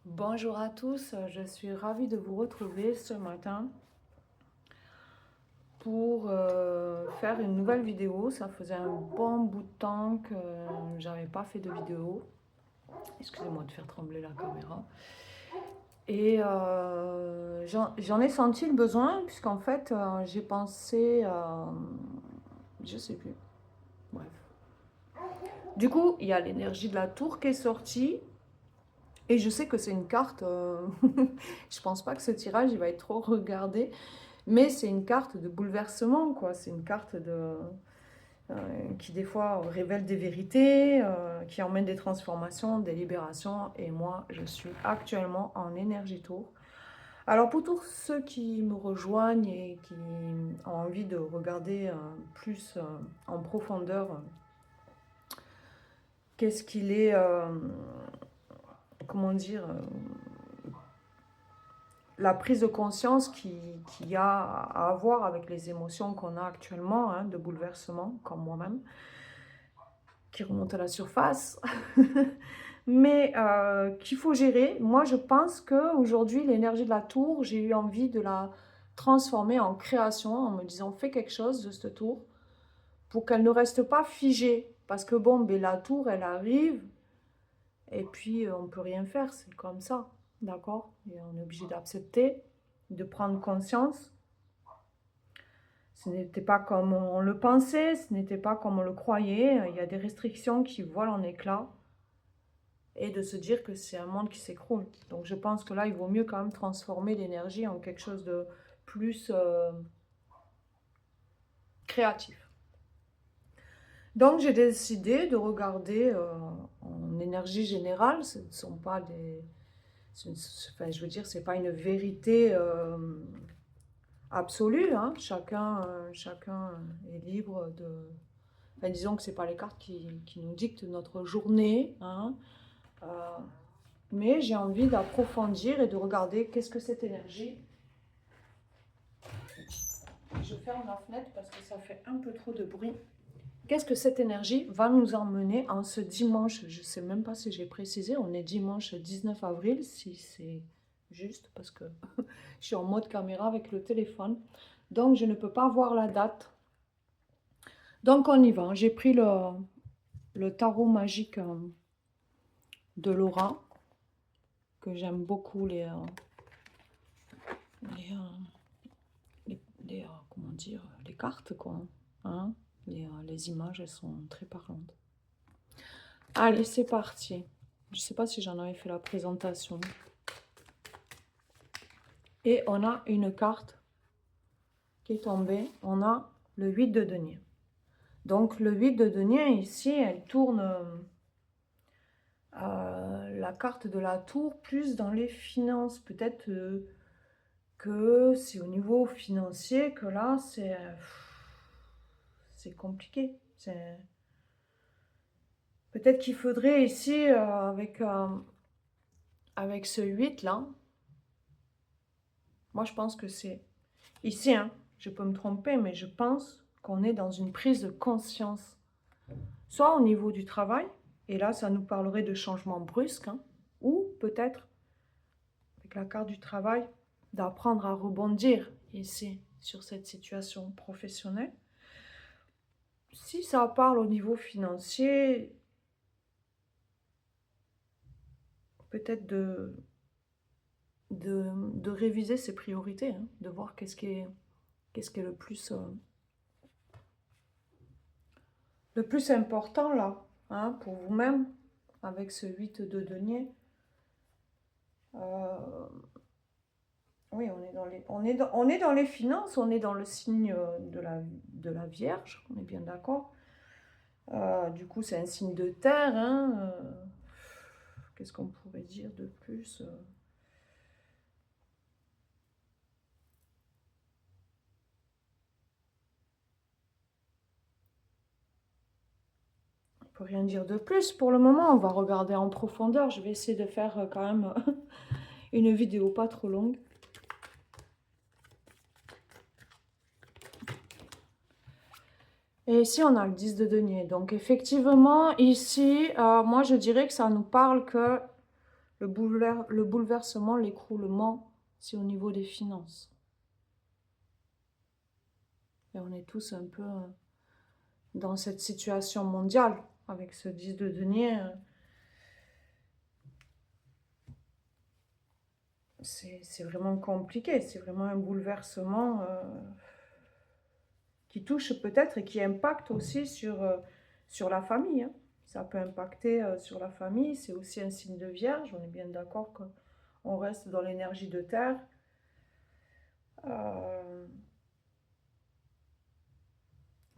Bonjour à tous, je suis ravie de vous retrouver ce matin pour faire une nouvelle vidéo. Ça faisait un bon bout de temps que j'avais pas fait de vidéo. Excusez-moi de faire trembler la caméra. Et j'en ai senti le besoin puisqu'en fait j'ai pensé, je sais plus, bref. Du coup, il y a l'énergie de la tour qui est sortie. Et je sais que c'est une carte, je pense pas que ce tirage il va être trop regardé, mais c'est une carte de bouleversement, quoi. C'est une carte qui des fois révèle des vérités, qui emmène des transformations, des libérations. Et moi, je suis actuellement en énergie tour. Alors pour tous ceux qui me rejoignent et qui ont envie de regarder plus en profondeur, qu'est-ce qu'il est, comment dire, la prise de conscience qu'il y a à avoir avec les émotions qu'on a actuellement, hein, de bouleversement, comme moi-même, qui remontent à la surface, mais qu'il faut gérer. Moi, je pense qu'aujourd'hui, l'énergie de la tour, j'ai eu envie de la transformer en création, en me disant, fais quelque chose de cette tour, pour qu'elle ne reste pas figée. Parce que bon, ben, la tour, elle arrive, et puis on ne peut rien faire, c'est comme ça, d'accord? Et on est obligé d'accepter, de prendre conscience. Ce n'était pas comme on le pensait, ce n'était pas comme on le croyait. Il y a des restrictions qui volent en éclats. Et de se dire que c'est un monde qui s'écroule. Donc je pense que là, il vaut mieux quand même transformer l'énergie en quelque chose de plus créatif. Donc j'ai décidé de regarder en énergie générale. Ce ne sont pas des... Enfin, je veux dire, c'est pas une vérité absolue. Hein. Chacun est libre de... Enfin, disons que ce n'est pas les cartes qui nous dictent notre journée. Hein. Euh, mais j'ai envie d'approfondir et de regarder qu'est-ce que cette énergie. Je ferme la fenêtre parce que ça fait un peu trop de bruit. Qu'est-ce que cette énergie va nous emmener en ce dimanche? Je ne sais même pas si j'ai précisé, on est dimanche 19 avril, si c'est juste parce que je suis en mode caméra avec le téléphone. Donc je ne peux pas voir la date. Donc on y va. J'ai pris le tarot magique de Laura, que j'aime beaucoup les, comment dire, les cartes, quoi. Hein, les images, elles sont très parlantes. Allez, c'est parti. Je ne sais pas si j'en avais fait la présentation. Et on a une carte qui est tombée. On a le 8 de denier. Donc, le 8 de denier, ici, elle tourne la carte de la tour plus dans les finances. Peut-être que c'est au niveau financier que là, c'est compliqué. Peut-être qu'il faudrait ici, avec ce 8 là, moi je pense que c'est ici, hein, je peux me tromper, mais je pense qu'on est dans une prise de conscience, soit au niveau du travail, et là ça nous parlerait de changements brusques, hein, ou peut-être, avec la carte du travail, d'apprendre à rebondir ici sur cette situation professionnelle. Si ça parle au niveau financier, peut-être de réviser ses priorités, hein, de voir qu'est-ce qui est le plus important là, hein, pour vous-même, avec ce 8 de denier. Oui, on est dans les finances, on est dans le signe de la Vierge, on est bien d'accord. Du coup, c'est un signe de terre. Hein, qu'est-ce qu'on pourrait dire de plus On peut rien dire de plus pour le moment. On va regarder en profondeur. Je vais essayer de faire quand même une vidéo pas trop longue. Et ici, on a le 10 de denier. Donc, effectivement, ici, moi, je dirais que ça nous parle que le bouleversement, l'écroulement, c'est au niveau des finances. Et on est tous un peu dans cette situation mondiale, avec ce 10 de denier. C'est vraiment compliqué, c'est vraiment un bouleversement qui touche peut-être et qui impacte aussi sur la famille. Hein. Ça peut impacter sur la famille, c'est aussi un signe de Vierge, on est bien d'accord qu'on reste dans l'énergie de terre.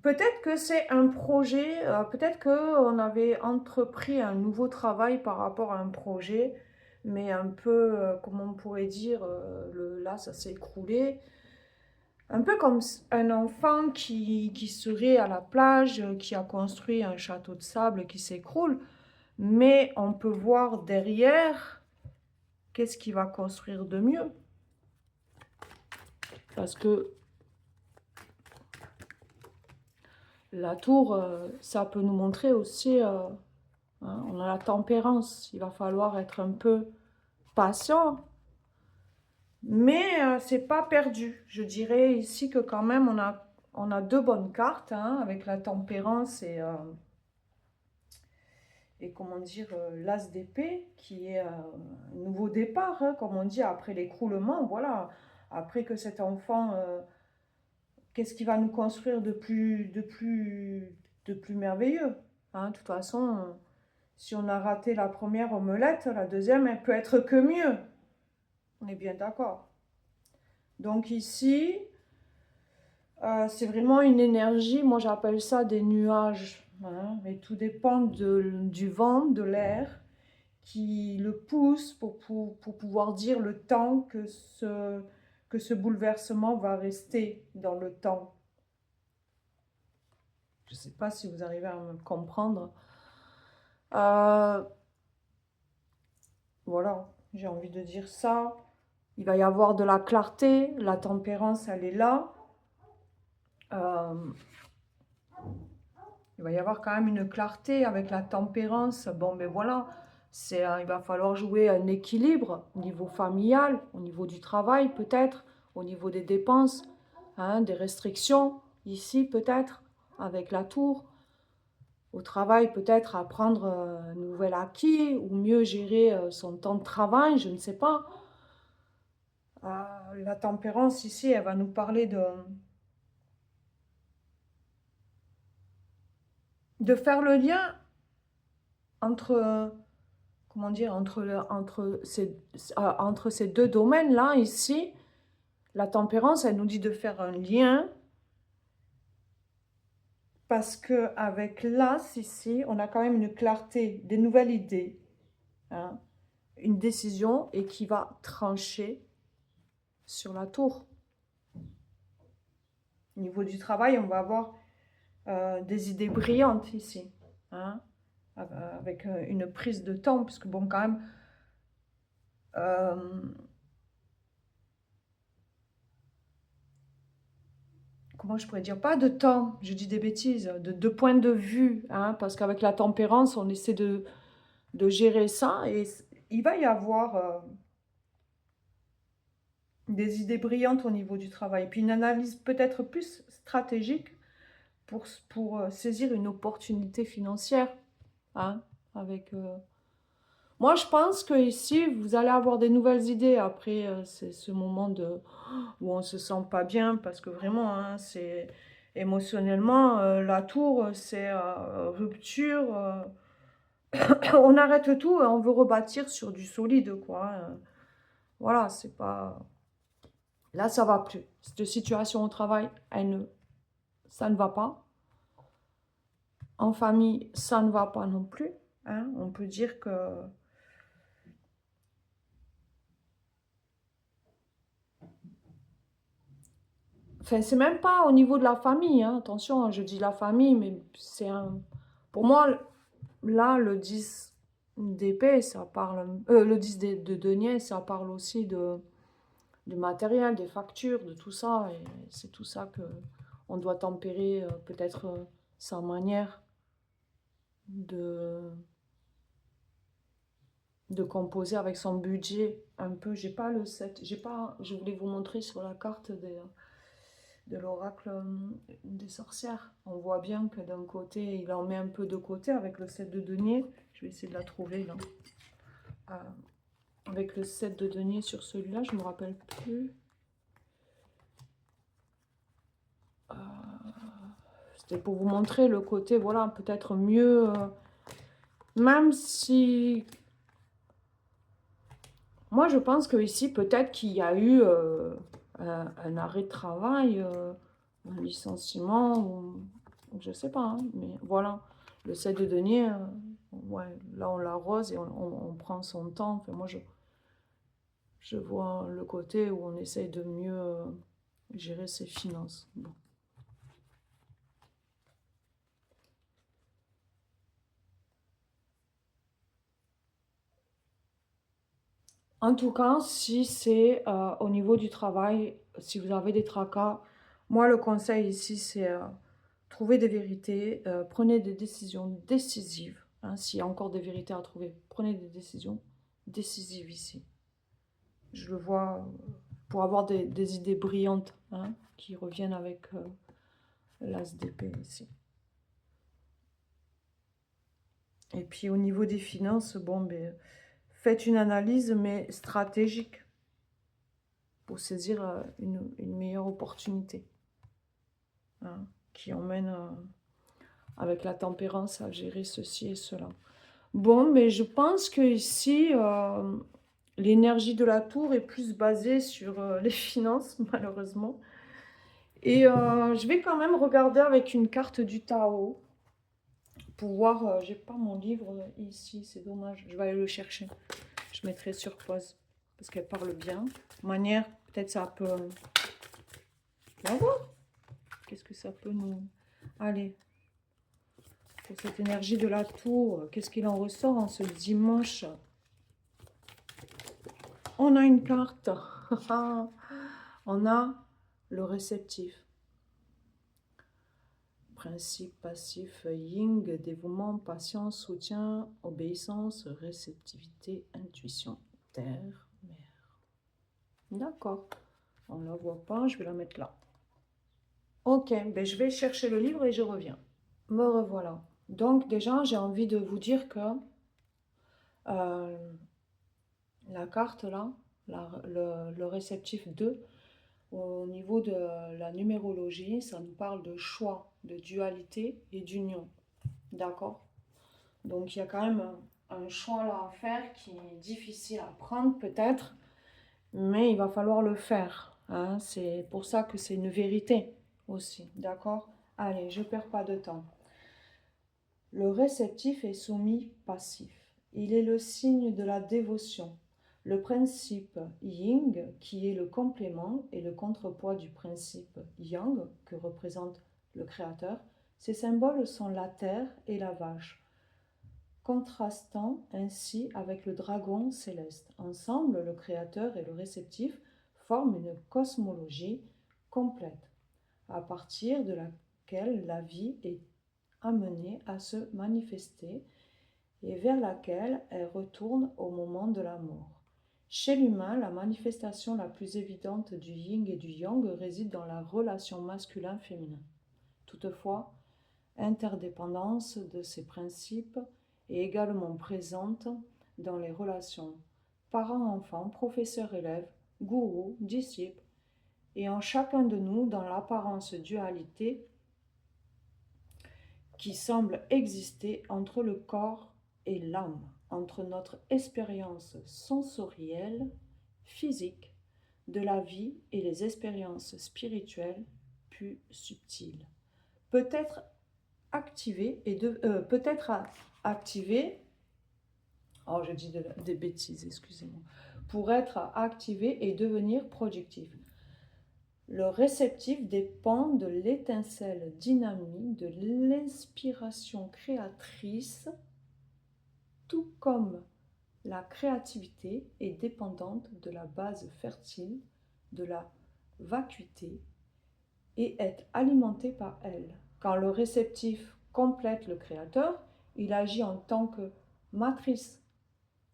Peut-être que c'est un projet, peut-être qu'on avait entrepris un nouveau travail par rapport à un projet, mais un peu, comment on pourrait dire, là ça s'est écroulé. Un peu comme un enfant qui serait à la plage, qui a construit un château de sable qui s'écroule, mais on peut voir derrière qu'est-ce qu'il va construire de mieux. Parce que la tour, ça peut nous montrer aussi, hein, on a la tempérance, il va falloir être un peu patient, mais c'est pas perdu. Je dirais ici que quand même on a deux bonnes cartes, hein, avec la tempérance et comment dire, l'as d'épée, qui est un nouveau départ, hein, comme on dit, après l'écroulement, voilà. Après que cet enfant, qu'est-ce qu'il va nous construire de plus merveilleux, hein. De toute façon, si on a raté la première omelette, la deuxième, elle peut être que mieux. On est bien d'accord. Donc ici, c'est vraiment une énergie, moi j'appelle ça des nuages, hein, et tout dépend du vent, de l'air, qui le pousse pour pouvoir dire le temps que ce bouleversement va rester dans le temps. Je ne sais pas si vous arrivez à me comprendre. Voilà, j'ai envie de dire ça. Il va y avoir de la clarté, la tempérance, elle est là. Il va y avoir quand même une clarté avec la tempérance. Bon, mais voilà, il va falloir jouer un équilibre au niveau familial, au niveau du travail peut-être, au niveau des dépenses, hein, des restrictions, ici peut-être, avec la tour. Au travail, peut-être apprendre un nouvel acquis ou mieux gérer son temps de travail, je ne sais pas. La tempérance ici, elle va nous parler de faire le lien entre, comment dire, entre ces deux domaines-là, ici. La tempérance, elle nous dit de faire un lien parce qu'avec l'as, ici, on a quand même une clarté, des nouvelles idées, hein, une décision et qui va trancher sur la tour. Au niveau du travail, on va avoir des idées brillantes ici, hein, avec une prise de temps, puisque bon, quand même, comment je pourrais dire, pas de temps, je dis des bêtises, de point de vue, hein, parce qu'avec la tempérance, on essaie de gérer ça, et il va y avoir des idées brillantes au niveau du travail, puis une analyse peut-être plus stratégique pour saisir une opportunité financière, hein, avec... Moi, je pense que ici, vous allez avoir des nouvelles idées après ce moment où on se sent pas bien, parce que vraiment, hein, c'est émotionnellement, la tour, c'est rupture. On arrête tout et on veut rebâtir sur du solide, quoi, hein. Voilà, c'est pas... Là, ça va plus. Cette situation au travail, ça ne va pas. En famille, ça ne va pas non plus, hein. On peut dire que... Enfin, c'est même pas au niveau de la famille, hein. Attention, hein, je dis la famille, mais c'est un... Pour moi, là, le 10 d'épée, ça parle... le 10 de denier, ça parle aussi du matériel, des factures, de tout ça. Et c'est tout ça que on doit tempérer, peut-être sa manière de de composer avec son budget un peu. J'ai pas le set, j'ai pas, je voulais vous montrer sur la carte de l'oracle des sorcières. On voit bien que d'un côté, il en met un peu de côté avec le 7 de denier. Je vais essayer de la trouver là. Avec le 7 de denier sur celui-là, je me rappelle plus. C'était pour vous montrer le côté, voilà, peut-être mieux. Même si... Moi, je pense que ici, peut-être qu'il y a eu un arrêt de travail, un licenciement, ou je sais pas, hein, mais voilà. Le 7 de denier, ouais, là, on l'arrose et on prend son temps. Enfin, moi, je vois le côté où on essaye de mieux gérer ses finances. Bon. En tout cas, si c'est au niveau du travail, si vous avez des tracas, moi le conseil ici c'est trouver des vérités, prenez des décisions décisives. Hein, s'il y a encore des vérités à trouver, prenez des décisions décisives ici. Je le vois pour avoir des idées brillantes hein, qui reviennent avec l'as d'épée ici. Et puis au niveau des finances, bon, ben, faites une analyse mais stratégique pour saisir une meilleure opportunité hein, qui emmène avec la tempérance à gérer ceci et cela. Bon, mais je pense que ici, l'énergie de la tour est plus basée sur les finances, malheureusement. Et je vais quand même regarder avec une carte du Tao pour voir. J'ai pas mon livre ici, c'est dommage. Je vais aller le chercher. Je mettrai sur pause parce qu'elle parle bien. De manière, peut-être ça peut. On va voir. Qu'est-ce que ça peut nous. Allez. Pour cette énergie de la tour, qu'est-ce qu'il en ressort en ce dimanche? On a une carte. On a le réceptif. Principe passif, yin, dévouement, patience, soutien, obéissance, réceptivité, intuition, terre, mer. D'accord. On ne la voit pas, je vais la mettre là. Ok, ben je vais chercher le livre et je reviens. Me revoilà. Donc déjà, j'ai envie de vous dire que la carte là, le réceptif 2, au niveau de la numérologie, ça nous parle de choix, de dualité et d'union. D'accord? Donc il y a quand même un choix là à faire qui est difficile à prendre peut-être, mais il va falloir le faire. Hein? C'est pour ça que c'est une vérité aussi. D'accord? Allez, je ne perds pas de temps. Le réceptif est soumis passif. Il est le signe de la dévotion. Le principe yin, qui est le complément et le contrepoids du principe yang, que représente le créateur, ces symboles sont la terre et la vache, contrastant ainsi avec le dragon céleste. Ensemble, le créateur et le réceptif forment une cosmologie complète, à partir de laquelle la vie est amenée à se manifester et vers laquelle elle retourne au moment de la mort. Chez l'humain, la manifestation la plus évidente du yin et du yang réside dans la relation masculin-féminin. Toutefois, interdépendance de ces principes est également présente dans les relations parents-enfants, professeurs-élèves, gourous, disciples, et en chacun de nous dans l'apparence dualité qui semble exister entre le corps et l'âme, entre notre expérience sensorielle, physique, de la vie et les expériences spirituelles plus subtiles. Peut-être activé oh je dis des bêtises, excusez-moi, pour être activé et devenir productif. Le réceptif dépend de l'étincelle dynamique, de l'inspiration créatrice, tout comme la créativité est dépendante de la base fertile, de la vacuité, et est alimentée par elle. Quand le réceptif complète le créateur, il agit en tant que matrice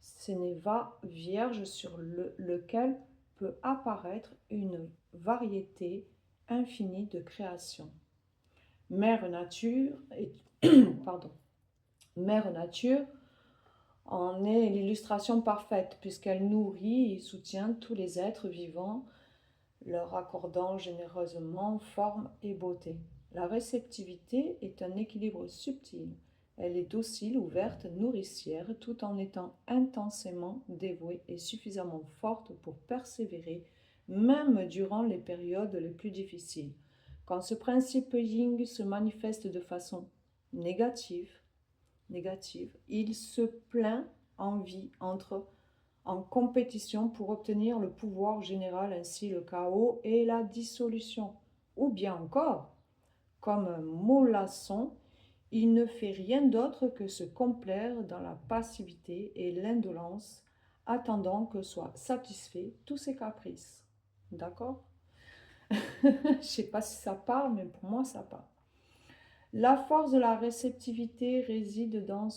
ce n'est pas vierge sur lequel peut apparaître une variété infinie de créations. Mère Nature, pardon, Mère Nature en est l'illustration parfaite puisqu'elle nourrit et soutient tous les êtres vivants, leur accordant généreusement forme et beauté. La réceptivité est un équilibre subtil. Elle est docile, ouverte, nourricière, tout en étant intensément dévouée et suffisamment forte pour persévérer, même durant les périodes les plus difficiles. Quand ce principe yin se manifeste de façon négative, il se plaint en vie, entre en compétition pour obtenir le pouvoir général, ainsi le chaos et la dissolution. Ou bien encore, comme un mollasson, il ne fait rien d'autre que se complaire dans la passivité et l'indolence, attendant que soient satisfaits tous ses caprices. D'accord? Je ne sais pas si ça parle, mais pour moi, ça parle. La force de la réceptivité réside dans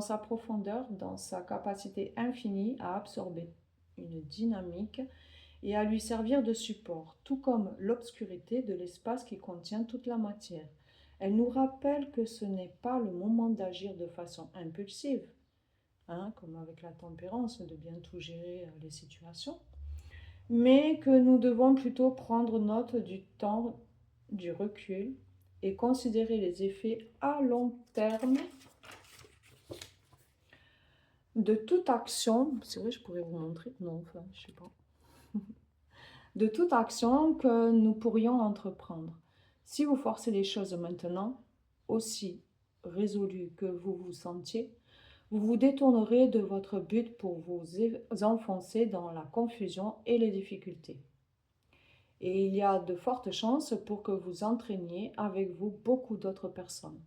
sa profondeur, dans sa capacité infinie à absorber une dynamique et à lui servir de support, tout comme l'obscurité de l'espace qui contient toute la matière. Elle nous rappelle que ce n'est pas le moment d'agir de façon impulsive, comme avec la tempérance, de bien tout gérer les situations, mais que nous devons plutôt prendre note du temps, du recul, et considérer les effets à long terme de toute action. C'est vrai, je pourrais vous montrer. Non, enfin, je sais pas. De toute action que nous pourrions entreprendre. Si vous forcez les choses maintenant, aussi résolu que vous vous sentiez, vous vous détournerez de votre but pour vous enfoncer dans la confusion et les difficultés. Et il y a de fortes chances pour que vous entraîniez avec vous beaucoup d'autres personnes.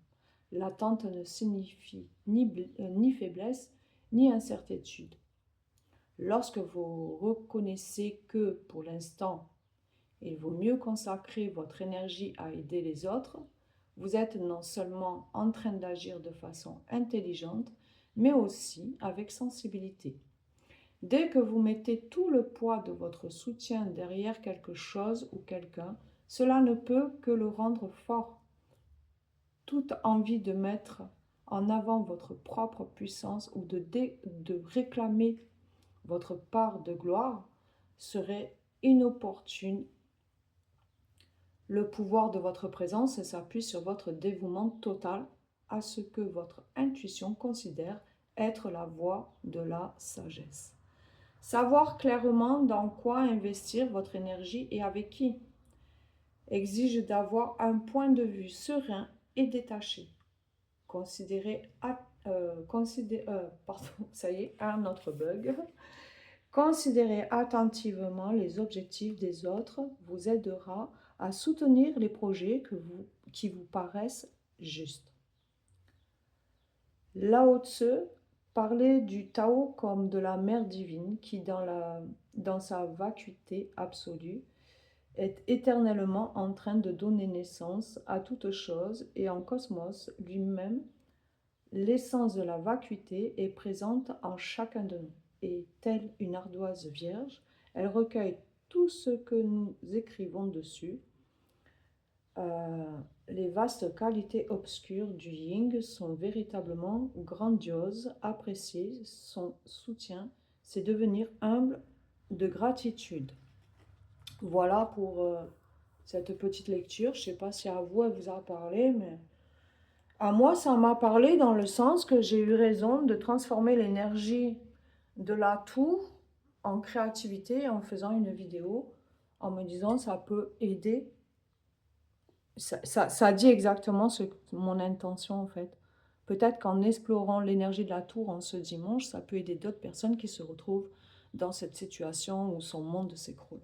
L'attente ne signifie ni faiblesse, ni incertitude. Lorsque vous reconnaissez que, pour l'instant, il vaut mieux consacrer votre énergie à aider les autres, vous êtes non seulement en train d'agir de façon intelligente, mais aussi avec sensibilité. Dès que vous mettez tout le poids de votre soutien derrière quelque chose ou quelqu'un, cela ne peut que le rendre fort. Toute envie de mettre en avant votre propre puissance ou de réclamer votre part de gloire serait inopportune. Le pouvoir de votre présence s'appuie sur votre dévouement total à ce que votre intuition considère être la voie de la sagesse. Savoir clairement dans quoi investir votre énergie et avec qui exige d'avoir un point de vue serein et détaché. Ça y est, un autre bug. Considérer attentivement les objectifs des autres vous aidera à soutenir les projets qui vous paraissent justes. Lao Tzu parlait du Tao comme de la mère divine qui, dans sa vacuité absolue, est éternellement en train de donner naissance à toute chose, et en cosmos lui-même, l'essence de la vacuité est présente en chacun de nous. Et telle une ardoise vierge, elle recueille tout ce que nous écrivons dessus. Les vastes qualités obscures du yin sont véritablement grandioses. Apprécier son soutien, c'est devenir humble de gratitude. Voilà pour cette petite lecture. Je ne sais pas si à vous, elle vous a parlé, mais à moi, ça m'a parlé dans le sens que j'ai eu raison de transformer l'énergie de la tour en créativité en faisant une vidéo, en me disant ça peut aider. Ça dit exactement mon intention en fait. Peut-être qu'en explorant l'énergie de la tour en ce dimanche, ça peut aider d'autres personnes qui se retrouvent dans cette situation où son monde s'écroule.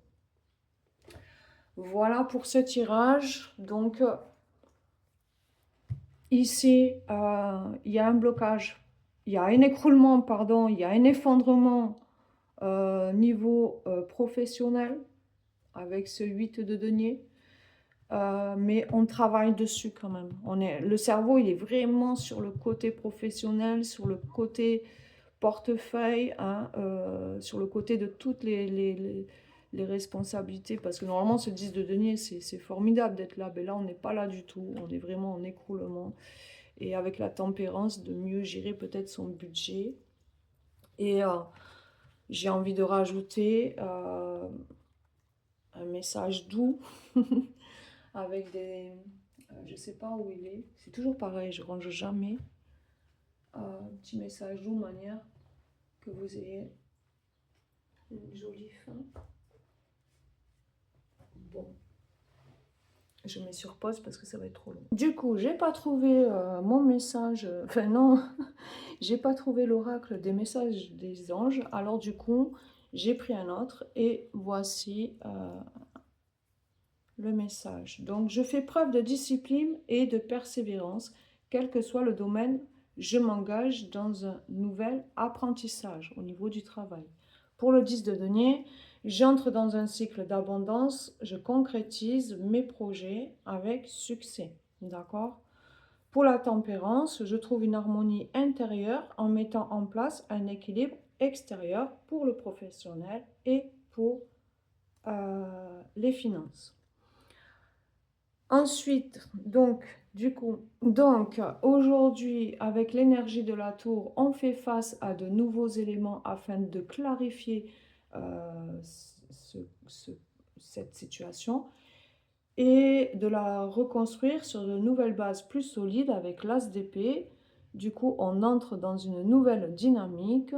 Voilà pour ce tirage. Donc, ici, il y a un blocage, il y a un écroulement, pardon, il y a un effondrement niveau professionnel avec ce 8 de denier. Mais on travaille dessus quand même. Le cerveau, il est vraiment sur le côté professionnel, sur le côté portefeuille, hein, sur le côté de toutes les responsabilités, parce que normalement ce 10 de denier c'est formidable d'être là, mais là on n'est pas là du tout, on est vraiment en écroulement, et avec la tempérance de mieux gérer peut-être son budget. Et j'ai envie de rajouter un message doux avec des... je sais pas où il est, c'est toujours pareil, je range jamais. Un petit message doux, manière que vous ayez une jolie fin. Bon, je mets sur pause parce que ça va être trop long. Du coup, j'ai pas trouvé mon message, enfin non, j'ai pas trouvé l'oracle des messages des anges, alors du coup, j'ai pris un autre et voici le message. Donc, je fais preuve de discipline et de persévérance, quel que soit le domaine, je m'engage dans un nouvel apprentissage au niveau du travail. Pour le 10 de denier, j'entre dans un cycle d'abondance, je concrétise mes projets avec succès. D'accord? Pour la tempérance, je trouve une harmonie intérieure en mettant en place un équilibre extérieur pour le professionnel et pour les finances. Ensuite, aujourd'hui, avec l'énergie de la tour, on fait face à de nouveaux éléments afin de clarifier cette situation et de la reconstruire sur de nouvelles bases plus solides avec l'as d'épée. Du coup, on entre dans une nouvelle dynamique,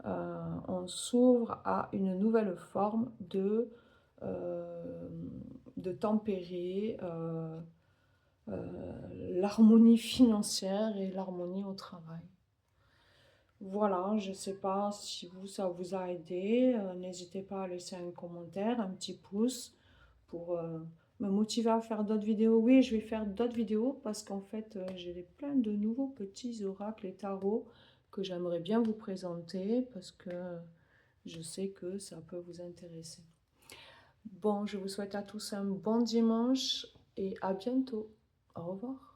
on s'ouvre à une nouvelle forme de tempérer l'harmonie financière et l'harmonie au travail. Voilà, je ne sais pas si ça vous a aidé. N'hésitez pas à laisser un commentaire, un petit pouce pour me motiver à faire d'autres vidéos. Oui, je vais faire d'autres vidéos parce qu'en fait, j'ai plein de nouveaux petits oracles et tarots que j'aimerais bien vous présenter parce que je sais que ça peut vous intéresser. Bon, je vous souhaite à tous un bon dimanche et à bientôt. Au revoir.